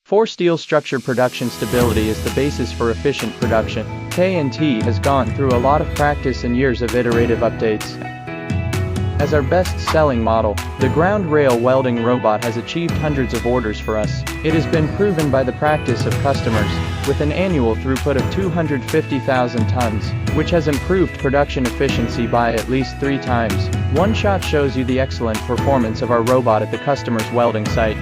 For steel structure production, stability is the basis for efficient production. K&T has gone through a lot of practice and years of iterative updates. As our best-selling model, the ground rail welding robot has achieved hundreds of orders for us. It has been proven by the practice of customers, with an annual throughput of 250,000 tons, which has improved production efficiency by at least 3 times. One shot shows you the excellent performance of our robot at the customer's welding site.